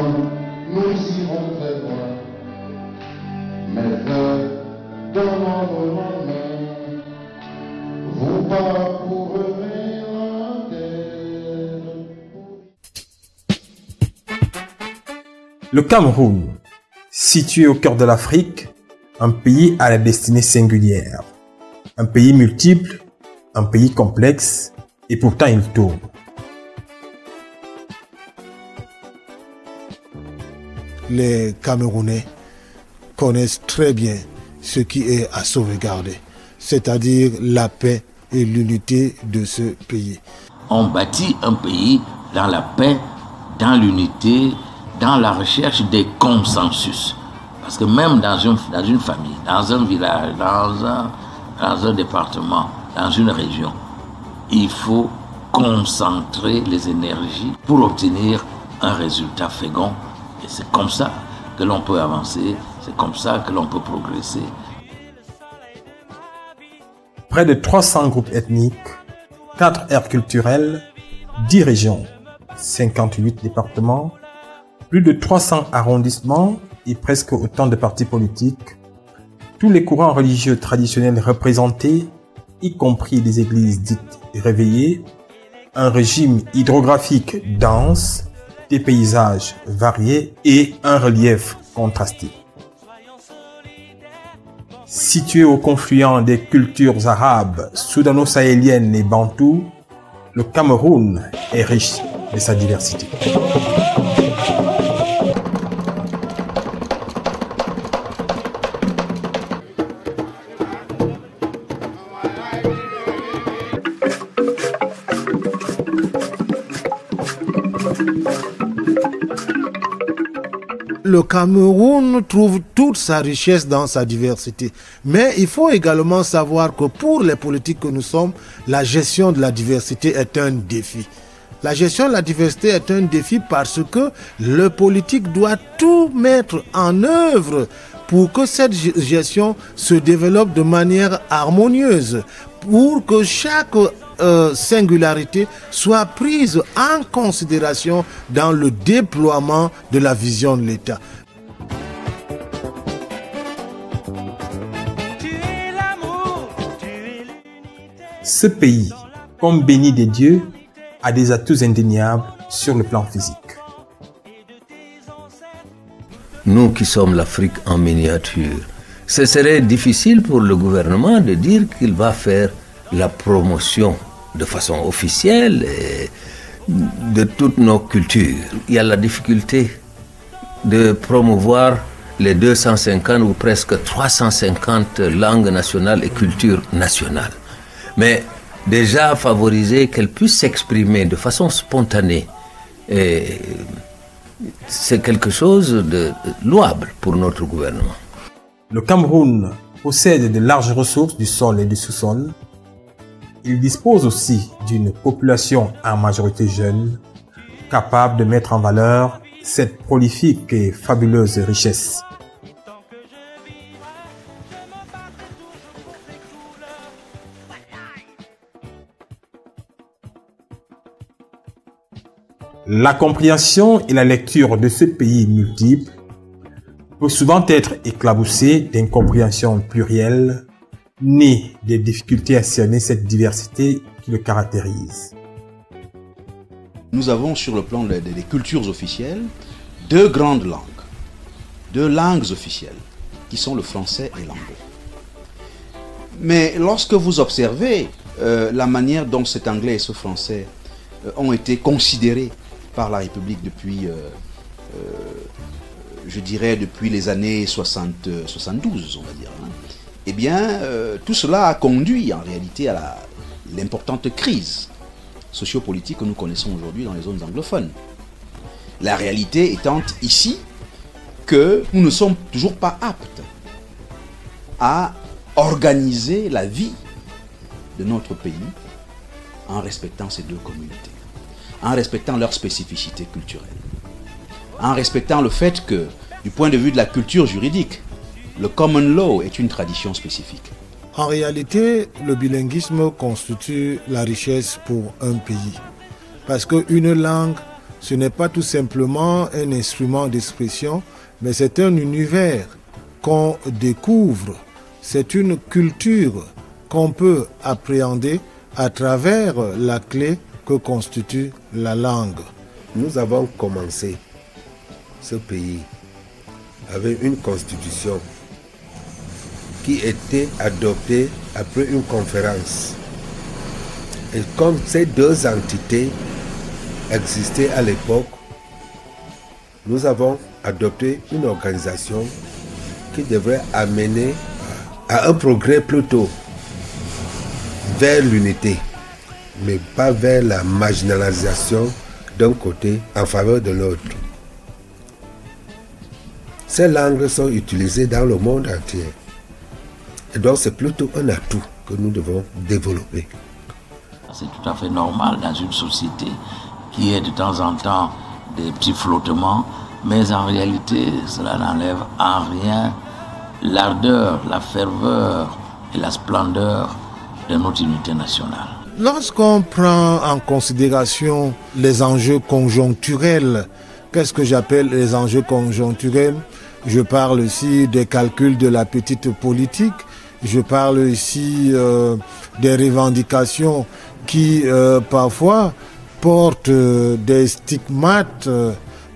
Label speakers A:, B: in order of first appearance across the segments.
A: ensemble, nous irons très loin. Mais dans notre lendemain, vous parcourrez la terre.
B: Le Cameroun, situé au cœur de l'Afrique, un pays à la destinée singulière, un pays multiple, un pays complexe, et pourtant il tourne.
C: Les Camerounais connaissent très bien ce qui est à sauvegarder, c'est-à-dire la paix et l'unité de ce pays.
D: On bâtit un pays dans la paix, dans l'unité, dans la recherche des consensus. Parce que même dans une famille, dans un village, dans un département, dans une région, il faut concentrer les énergies pour obtenir un résultat fécond. Et c'est comme ça que l'on peut avancer, c'est comme ça que l'on peut progresser.
B: Près de 300 groupes ethniques, 4 aires culturelles, 10 régions, 58 départements, plus de 300 arrondissements et presque autant de partis politiques, tous les courants religieux traditionnels représentés, y compris les églises dites réveillées, un régime hydrographique dense, des paysages variés et un relief contrasté. Situé au confluent des cultures arabes, soudano-sahéliennes et bantoues, le Cameroun est riche de sa diversité.
C: Le Cameroun trouve toute sa richesse dans sa diversité. Mais il faut également savoir que pour les politiques que nous sommes, la gestion de la diversité est un défi. La gestion de la diversité est un défi parce que le politique doit tout mettre en œuvre pour que cette gestion se développe de manière harmonieuse, pour que chaque singularité soit prise en considération dans le déploiement de la vision de l'État.
B: Ce pays, comme béni des dieux, a des atouts indéniables sur le plan physique.
E: Nous qui sommes l'Afrique en miniature, ce serait difficile pour le gouvernement de dire qu'il va faire la promotion de façon officielle de toutes nos cultures. Il y a la difficulté de promouvoir les 250 ou presque 350 langues nationales et cultures nationales. Mais déjà favoriser qu'elles puissent s'exprimer de façon spontanée, c'est quelque chose de louable pour notre gouvernement.
B: Le Cameroun possède de larges ressources du sol et du sous-sol. Il dispose aussi d'une population en majorité jeune, capable de mettre en valeur cette prolifique et fabuleuse richesse. La compréhension et la lecture de ce pays multiple peut souvent être éclaboussée d'incompréhensions plurielles, nées des difficultés à cerner cette diversité qui le caractérise.
F: Nous avons sur le plan des cultures officielles deux grandes langues officielles, qui sont le français et l'anglais. Mais lorsque vous observez la manière dont cet anglais et ce français ont été considérés par la République depuis, je dirais, depuis les années 72, on va dire, hein, eh bien, tout cela a conduit en réalité à l'importante crise sociopolitique que nous connaissons aujourd'hui dans les zones anglophones. La réalité étant ici que nous ne sommes toujours pas aptes à organiser la vie de notre pays en respectant ces deux communautés, en respectant leurs spécificités culturelles, en respectant le fait que, du point de vue de la culture juridique, le common law est une tradition spécifique.
C: En réalité, le bilinguisme constitue la richesse pour un pays. Parce qu'une langue ce n'est pas tout simplement un instrument d'expression, mais c'est un univers qu'on découvre, c'est une culture qu'on peut appréhender à travers la clé que constitue la langue.
G: Nous avons commencé ce pays avec une constitution qui était adoptée après une conférence. Et comme ces deux entités existaient à l'époque, nous avons adopté une organisation qui devrait amener à un progrès plutôt vers l'unité, mais pas vers la marginalisation d'un côté en faveur de l'autre. Ces langues sont utilisées dans le monde entier. Et donc c'est plutôt un atout que nous devons développer.
D: C'est tout à fait normal dans une société qui est de temps en temps des petits flottements, mais en réalité, cela n'enlève en rien l'ardeur, la ferveur et la splendeur de notre unité nationale.
C: Lorsqu'on prend en considération les enjeux conjoncturels, qu'est-ce que j'appelle les enjeux conjoncturels? Je parle ici des calculs de la petite politique, je parle ici des revendications qui parfois portent des stigmates,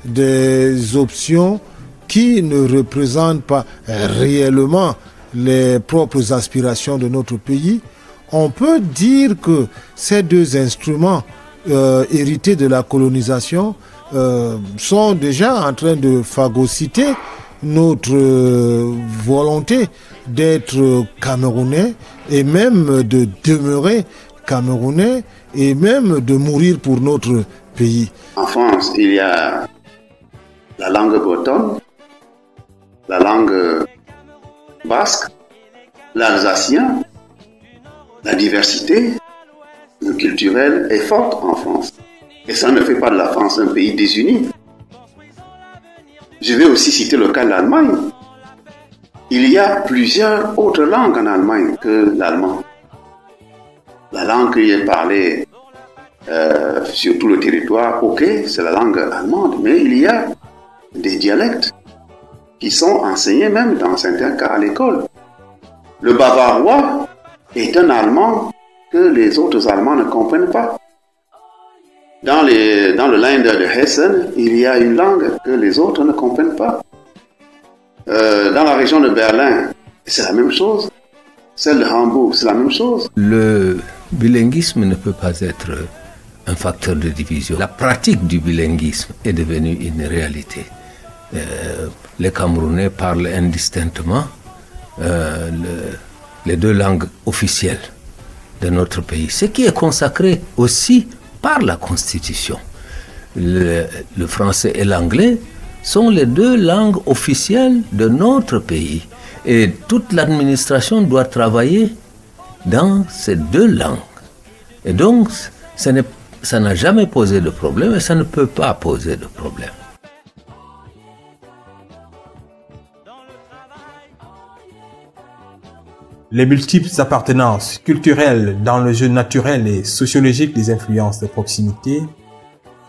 C: des options qui ne représentent pas réellement les propres aspirations de notre pays. On peut dire que ces deux instruments hérités de la colonisation sont déjà en train de phagocyter notre volonté d'être Camerounais et même de demeurer Camerounais et même de mourir pour notre pays.
H: En France, il y a la langue bretonne, la langue basque, l'alsacien. La diversité culturelle est forte en France. Et ça ne fait pas de la France un pays désuni. Je vais aussi citer le cas de l'Allemagne. Il y a plusieurs autres langues en Allemagne que l'allemand. La langue qui est parlée sur tout le territoire, ok, c'est la langue allemande, mais il y a des dialectes qui sont enseignés même dans certains cas à l'école. Le bavarois est un allemand que les autres Allemands ne comprennent pas. Dans le Länder de Hessen, il y a une langue que les autres ne comprennent pas. Dans la région de Berlin, c'est la même chose. Celle de Hambourg, c'est la même chose.
E: Le bilinguisme ne peut pas être un facteur de division. La pratique du bilinguisme est devenue une réalité. Les Camerounais parlent indistinctement les deux langues officielles de notre pays, ce qui est consacré aussi par la Constitution. Le français et l'anglais sont les deux langues officielles de notre pays. Et toute l'administration doit travailler dans ces deux langues. Et donc, ça n'a jamais posé de problème et ça ne peut pas poser de problème.
B: Les multiples appartenances culturelles dans le jeu naturel et sociologique des influences de proximité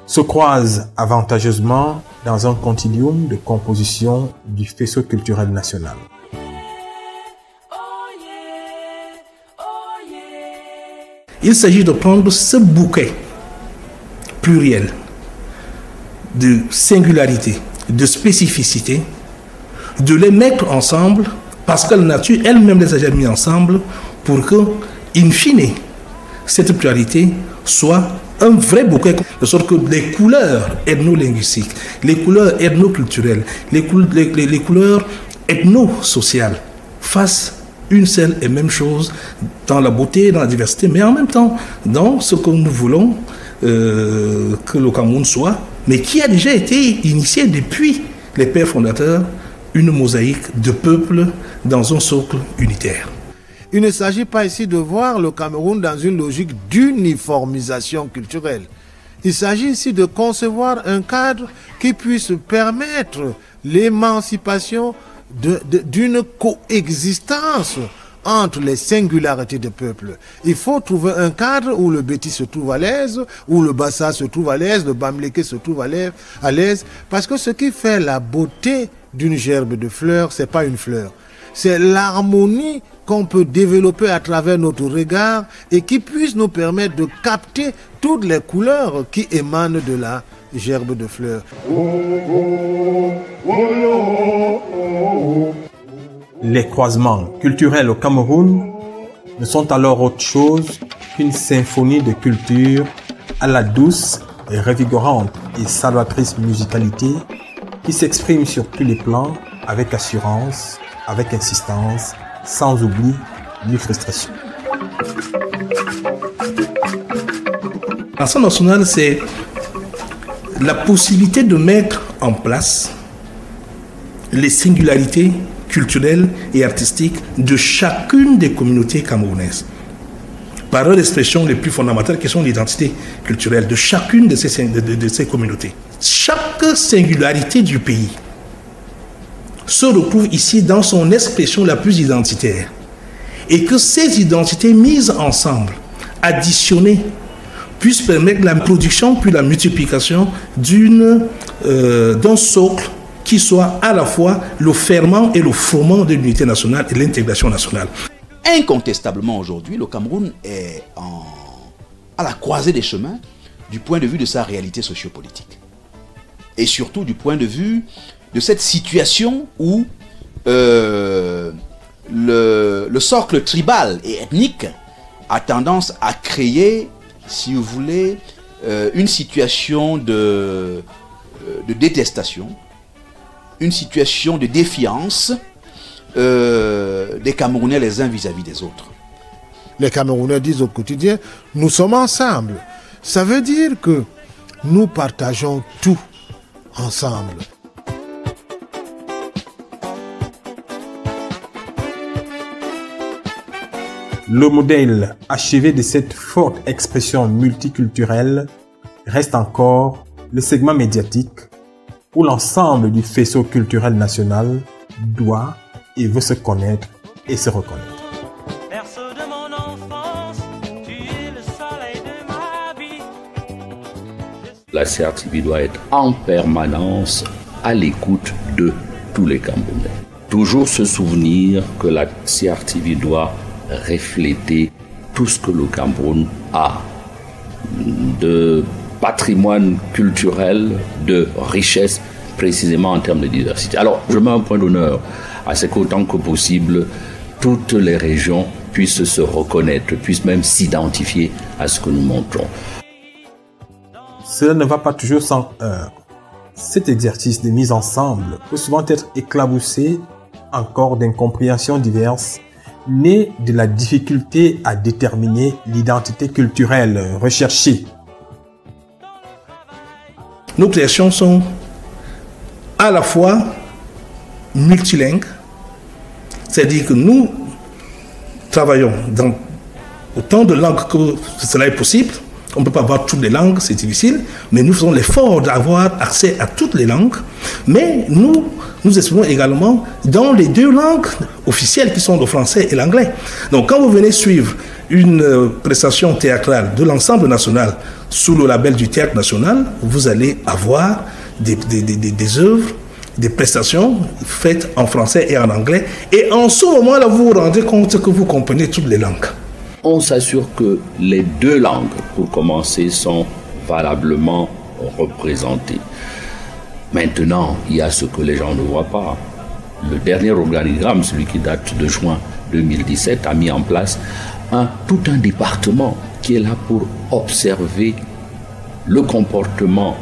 B: se croisent avantageusement dans un continuum de composition du faisceau culturel national.
I: Il s'agit de prendre ce bouquet pluriel de singularité, de spécificité, de les mettre ensemble parce que la nature elle-même les a déjà mis ensemble pour que, in fine, cette pluralité soit un vrai bouquet, de sorte que les couleurs ethno-linguistiques, les couleurs ethno-culturelles, les couleurs ethno-sociales fassent une seule et même chose dans la beauté, dans la diversité, mais en même temps dans ce que nous voulons que le Cameroun soit, mais qui a déjà été initié depuis les pères fondateurs, une mosaïque de peuples dans un socle unitaire.
C: Il ne s'agit pas ici de voir le Cameroun dans une logique d'uniformisation culturelle. Il s'agit ici de concevoir un cadre qui puisse permettre l'émancipation d'une coexistence entre les singularités des peuples. Il faut trouver un cadre où le Béti se trouve à l'aise, où le Bassa se trouve à l'aise, le Bamileke se trouve à l'aise, parce que ce qui fait la beauté d'une gerbe de fleurs, c'est pas une fleur. C'est l'harmonie qu'on peut développer à travers notre regard et qui puisse nous permettre de capter toutes les couleurs qui émanent de la gerbe de fleurs.
B: Les croisements culturels au Cameroun ne sont alors autre chose qu'une symphonie de culture à la douce, revigorante et salvatrice musicalité qui s'exprime sur tous les plans avec assurance, avec insistance, sans oubli ni frustration.
I: L'ensemble national, c'est la possibilité de mettre en place les singularités culturelles et artistiques de chacune des communautés camerounaises. Par leur expression les plus fondamentales qui sont l'identité culturelle de chacune de ces communautés. Chaque singularité du pays se retrouve ici dans son expression la plus identitaire. Et que ces identités mises ensemble, additionnées, puissent permettre la production puis la multiplication d'un socle qui soit à la fois le ferment et le fondement de l'unité nationale et de l'intégration nationale.
F: Incontestablement aujourd'hui, le Cameroun est à la croisée des chemins du point de vue de sa réalité sociopolitique. Et surtout du point de vue de cette situation où le socle tribal et ethnique a tendance à créer, si vous voulez, une situation de détestation, une situation de défiance des Camerounais les uns vis-à-vis des autres.
C: Les Camerounais disent au quotidien, nous sommes ensemble. Ça veut dire que nous partageons tout ensemble.
B: Le modèle achevé de cette forte expression multiculturelle reste encore le segment médiatique où l'ensemble du faisceau culturel national doit et veut se connaître et se reconnaître.
J: Berceau de mon enfance, tu es le soleil de ma vie.
E: La CRTV doit être en permanence à l'écoute de tous les Camerounais. Toujours se souvenir que la CRTV doit refléter tout ce que le Cameroun a de patrimoine culturel, de richesse, précisément en termes de diversité. Alors, je mets un point d'honneur à ce qu'autant que possible, toutes les régions puissent se reconnaître, puissent même s'identifier à ce que nous montrons.
B: Cela ne va pas toujours sans heurts. Cet exercice de mise ensemble peut souvent être éclaboussé encore d'incompréhensions diverses, nées de la difficulté à déterminer l'identité culturelle recherchée.
I: Nos créations sont à la fois multilingues, c'est-à-dire que nous travaillons dans autant de langues que cela est possible. On ne peut pas avoir toutes les langues, c'est difficile, mais nous faisons l'effort d'avoir accès à toutes les langues. Mais nous exprimons également dans les deux langues officielles qui sont le français et l'anglais. Donc quand vous venez suivre une prestation théâtrale de l'ensemble national sous le label du Théâtre National, vous allez avoir des œuvres, des prestations faites en français et en anglais. Et en ce moment-là, vous vous rendez compte que vous comprenez toutes les langues.
E: On s'assure que les deux langues, pour commencer, sont valablement représentées. Maintenant, il y a ce que les gens ne voient pas. Le dernier organigramme, celui qui date de juin 2017, a mis en place tout un département qui est là pour observer le comportement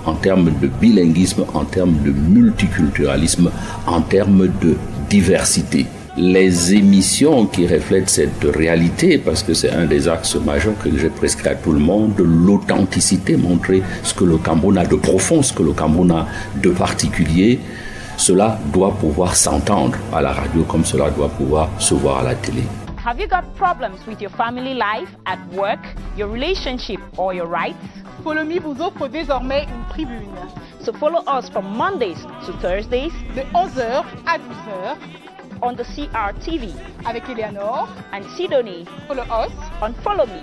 E: en termes de bilinguisme, en termes de multiculturalisme, en termes de diversité. Les émissions qui reflètent cette réalité, parce que c'est un des axes majeurs que j'ai prescrit à tout le monde, l'authenticité, montrer ce que le Cameroun a de profond, ce que le Cameroun a de particulier, cela doit pouvoir s'entendre à la radio comme cela doit pouvoir se voir à la télé.
K: Have you got problems with your family life, at work, your relationship or your rights?
L: Follow Me vous offre désormais une tribune.
K: So follow us from Mondays to Thursdays
L: de 11h à 12h
K: on the CRTV.
L: Avec Eleanor
K: and Sidonie.
L: Follow us
K: on Follow Me.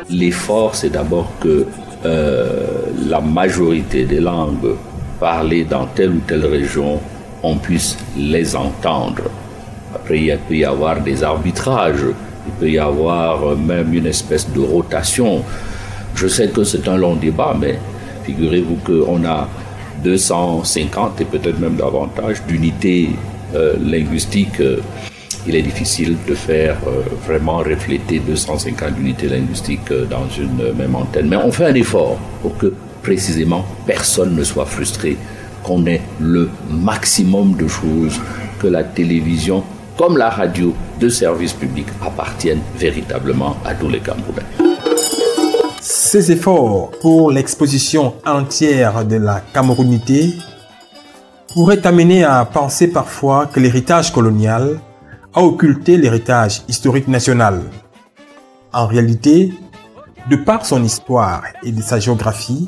E: L'effort, c'est d'abord que la majorité des langues parlées dans telle ou telle région, on puisse les entendre. Après, il peut y avoir des arbitrages, il peut y avoir même une espèce de rotation. Je sais que c'est un long débat, mais figurez-vous qu'on a 250 et peut-être même davantage d'unités linguistiques. Il est difficile de faire vraiment refléter 250 unités linguistiques dans une même antenne. Mais on fait un effort pour que précisément personne ne soit frustré, qu'on ait le maximum de choses, que la télévision comme la radio de service public appartiennent véritablement à tous les Camerounais.
B: Ces efforts pour l'exposition entière de la camerounité pourraient amener à penser parfois que l'héritage colonial a occulté l'héritage historique national. En réalité, de par son histoire et de sa géographie,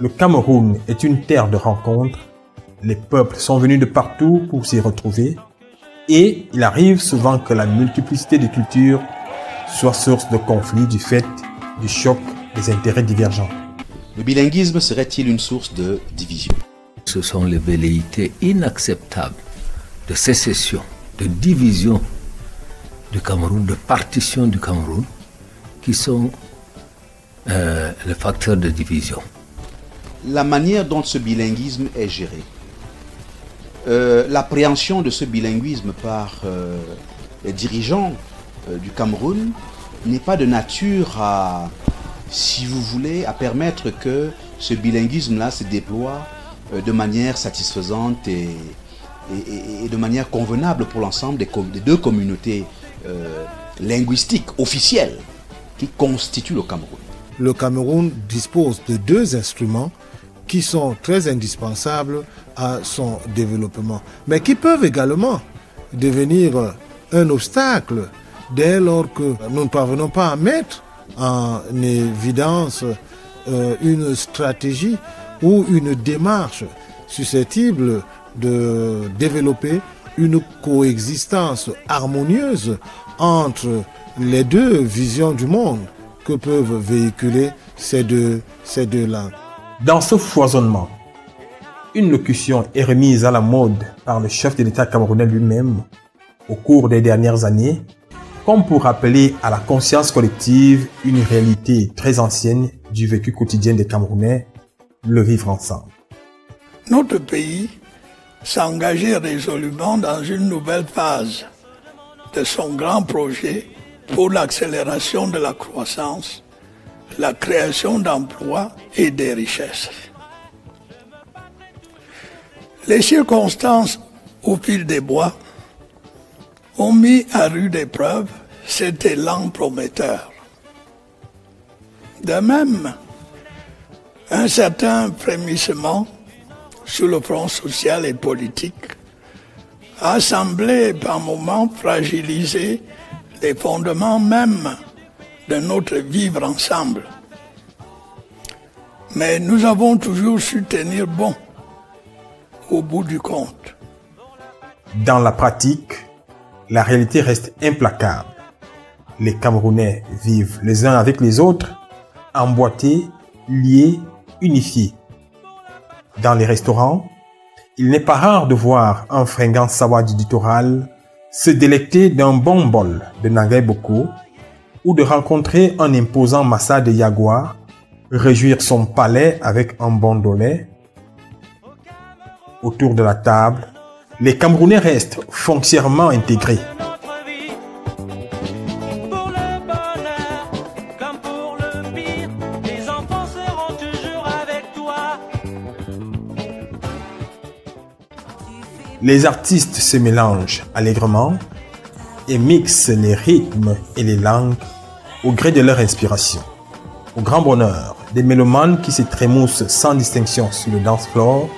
B: le Cameroun est une terre de rencontre. Les peuples sont venus de partout pour s'y retrouver et il arrive souvent que la multiplicité de cultures soit source de conflits du fait du choc des intérêts divergents.
F: Le bilinguisme serait-il une source de division?
E: Ce sont les velléités inacceptables de sécession, de division du Cameroun, de partition du Cameroun, qui sont les facteurs de division.
F: La manière dont ce bilinguisme est géré, l'appréhension de ce bilinguisme par les dirigeants du Cameroun n'est pas de nature à, si vous voulez, à permettre que ce bilinguisme-là se déploie de manière satisfaisante et de manière convenable pour l'ensemble des deux communautés linguistiques officielles qui constituent le Cameroun.
C: Le Cameroun dispose de deux instruments qui sont très indispensables à son développement, mais qui peuvent également devenir un obstacle dès lors que nous ne parvenons pas à mettre en évidence une stratégie ou une démarche susceptible de développer une coexistence harmonieuse entre les deux visions du monde que peuvent véhiculer ces deux langues.
B: Dans ce foisonnement, une locution est remise à la mode par le chef de l'État camerounais lui-même au cours des dernières années, comme pour rappeler à la conscience collective une réalité très ancienne du vécu quotidien des Camerounais, le vivre ensemble.
M: Notre pays s'est engagé résolument dans une nouvelle phase de son grand projet pour l'accélération de la croissance, la création d'emplois et des richesses. Les circonstances au fil des bois ont mis à rude épreuve cet élan prometteur. De même, un certain frémissement sur le front social et politique a semblé par moments fragiliser les fondements même de notre vivre ensemble. Mais nous avons toujours su tenir bon au bout du compte.
B: Dans la pratique, la réalité reste implacable. Les Camerounais vivent les uns avec les autres, emboîtés, liés, unifiés. Dans les restaurants, il n'est pas rare de voir un fringant sawa du littoral se délecter d'un bon bol de nagay boko ou de rencontrer un imposant massa de Yagua, réjouir son palais avec un bon dolé. Autour de la table, les Camerounais restent foncièrement intégrés. Les artistes se mélangent allègrement et mixent les rythmes et les langues au gré de leur inspiration. Au grand bonheur des mélomanes qui se trémoussent sans distinction sur le dance floor,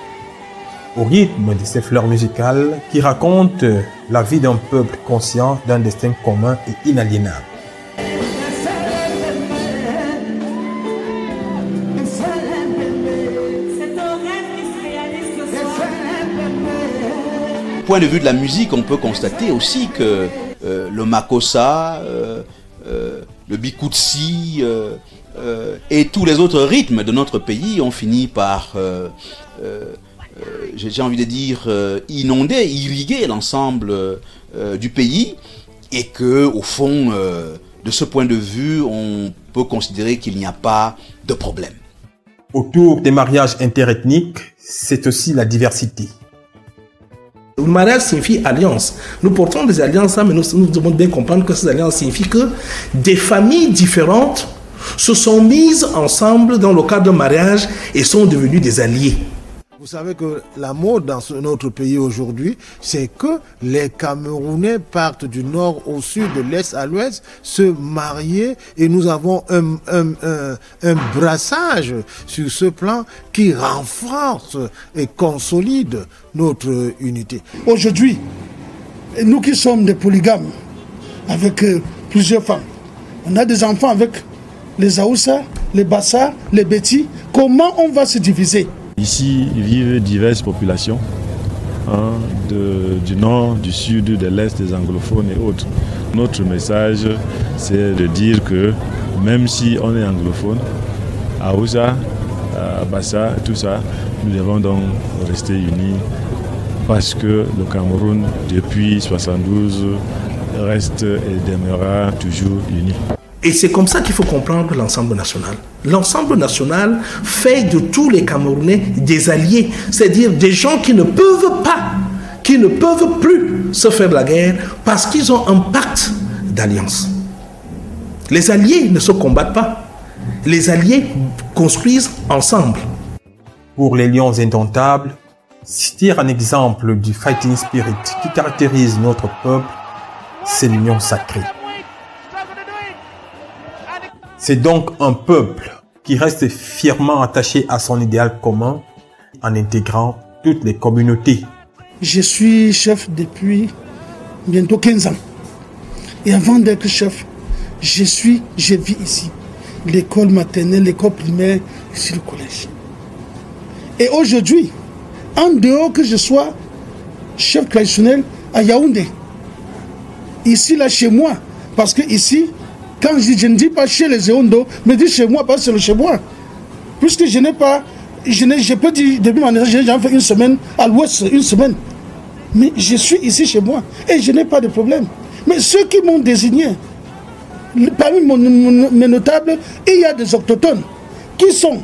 B: au rythme de ces fleurs musicales qui racontent la vie d'un peuple conscient d'un destin commun et inaliénable.
F: point de vue de la musique, on peut constater aussi que le makossa, le bikutsi et tous les autres rythmes de notre pays ont fini par, j'ai envie de dire, inonder, irriguer l'ensemble du pays, et que, au fond, de ce point de vue, on peut considérer qu'il n'y a pas de problème.
B: Autour des mariages interethniques, c'est aussi la diversité.
I: Le mariage signifie alliance. Nous portons des alliances, mais nous devons bien comprendre que ces alliances signifient que des familles différentes se sont mises ensemble dans le cadre d'un mariage et sont devenues des alliés.
C: Vous savez que la mode dans notre pays aujourd'hui, c'est que les Camerounais partent du nord au sud, de l'est à l'ouest, se marier, et nous avons un brassage sur ce plan qui renforce et consolide notre unité.
M: Aujourd'hui, nous qui sommes des polygames, avec plusieurs femmes, on a des enfants avec les Aoussa, les Bassa, les Beti. Comment on va se diviser?
N: Ici vivent diverses populations, du nord, du sud, de l'est, des anglophones et autres. Notre message, c'est de dire que même si on est anglophone, Aoussa, Bassa, tout ça, nous devons donc rester unis parce que le Cameroun, depuis 1972, reste et demeurera toujours uni.
I: Et c'est comme ça qu'il faut comprendre l'ensemble national. L'ensemble national fait de tous les Camerounais des alliés, c'est-à-dire des gens qui ne peuvent pas, qui ne peuvent plus se faire la guerre parce qu'ils ont un pacte d'alliance. Les alliés ne se combattent pas. Les alliés construisent ensemble.
B: Pour les lions indomptables, citer un exemple du fighting spirit qui caractérise notre peuple, c'est l'union sacrée. C'est donc un peuple qui reste fièrement attaché à son idéal commun en intégrant toutes les communautés.
M: Je suis chef depuis bientôt 15 ans. Et avant d'être chef, je vis ici. L'école maternelle, l'école primaire, ici le collège. Et aujourd'hui, en dehors que je sois chef traditionnel à Yaoundé, ici là chez moi, parce que ici, quand je ne dis pas chez les Eondo, mais je dis chez moi parce que c'est le chez moi. Puisque je n'ai pas, je peux dire, depuis ma naissance, j'ai fait une semaine à l'ouest, une semaine. Mais je suis ici chez moi et je n'ai pas de problème. Mais ceux qui m'ont désigné, parmi mes notables, il y a des autochtones qui sont,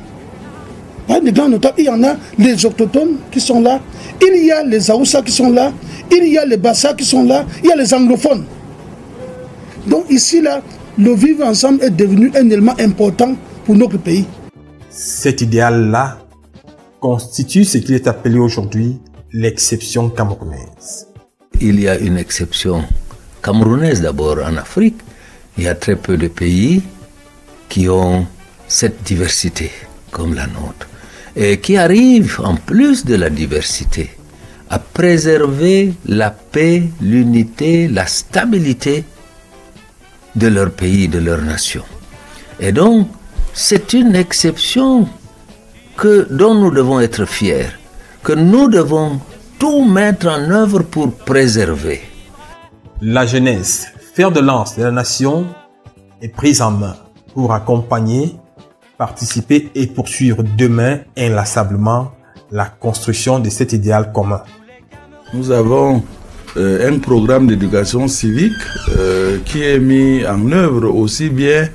M: pas des grands notables, il y en a les autochtones qui sont là, il y a les Aoussa qui sont là, il y a les Bassa qui sont là, il y a les anglophones. Donc ici, là, le vivre ensemble est devenu un élément important pour notre pays.
B: Cet idéal-là constitue ce qu'il est appelé aujourd'hui l'exception camerounaise.
E: Il y a une exception camerounaise d'abord en Afrique. Il y a très peu de pays qui ont cette diversité comme la nôtre et qui arrivent en plus de la diversité à préserver la paix, l'unité, la stabilité de leur pays, de leur nation. Et donc, c'est une exception dont nous devons être fiers, que nous devons tout mettre en œuvre pour préserver.
B: La jeunesse, fer de lance de la nation, est prise en main pour accompagner, participer et poursuivre demain inlassablement la construction de cet idéal commun.
O: Nous avons un programme d'éducation civique qui est mis en œuvre aussi bien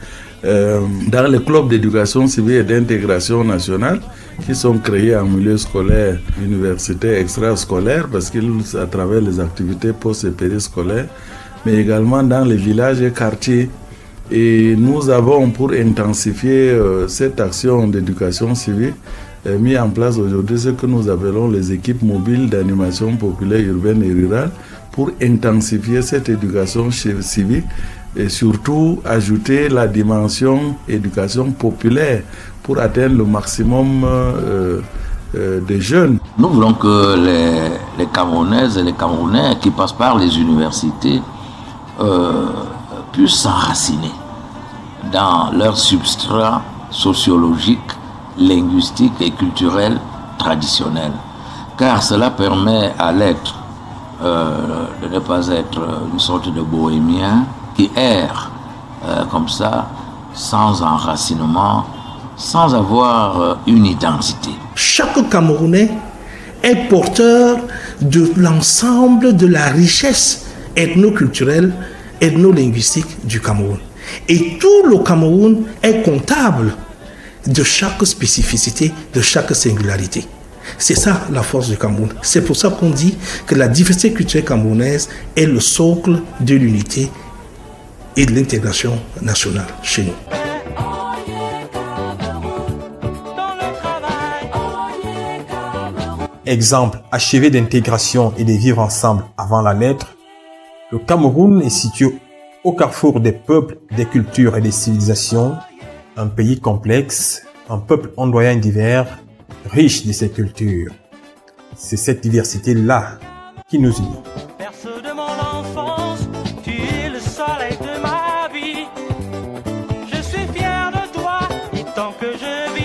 O: dans les clubs d'éducation civique et d'intégration nationale qui sont créés en milieu scolaire, universitaire, extrascolaire, parce qu'à travers les activités post- et périscolaires, mais également dans les villages et quartiers. Et nous avons, pour intensifier cette action d'éducation civique, mis en place aujourd'hui ce que nous appelons les équipes mobiles d'animation populaire urbaine et rurale, pour intensifier cette éducation civique et surtout ajouter la dimension éducation populaire pour atteindre le maximum des jeunes.
D: Nous voulons que les Camerounaises et les Camerounais qui passent par les universités puissent s'enraciner dans leur substrat sociologique, linguistique et culturel traditionnel, car cela permet à l'être de ne pas être une sorte de bohémien qui erre comme ça, sans enracinement, sans avoir une identité.
I: Chaque Camerounais est porteur de l'ensemble de la richesse ethno-culturelle, ethno-linguistique du Cameroun. Et tout le Cameroun est comptable de chaque spécificité, de chaque singularité. C'est ça la force du Cameroun. C'est pour ça qu'on dit que la diversité culturelle camerounaise est le socle de l'unité et de l'intégration nationale chez nous.
B: Exemple achevé d'intégration et de vivre ensemble avant la lettre, le Cameroun est situé au carrefour des peuples, des cultures et des civilisations, un pays complexe, un peuple ondoyant et divers, riche de ses cultures. C'est cette diversité-là qui nous unit.
J: Berceau de mon enfance, tu es le soleil de ma vie. Je suis fier de toi, et tant que je vis.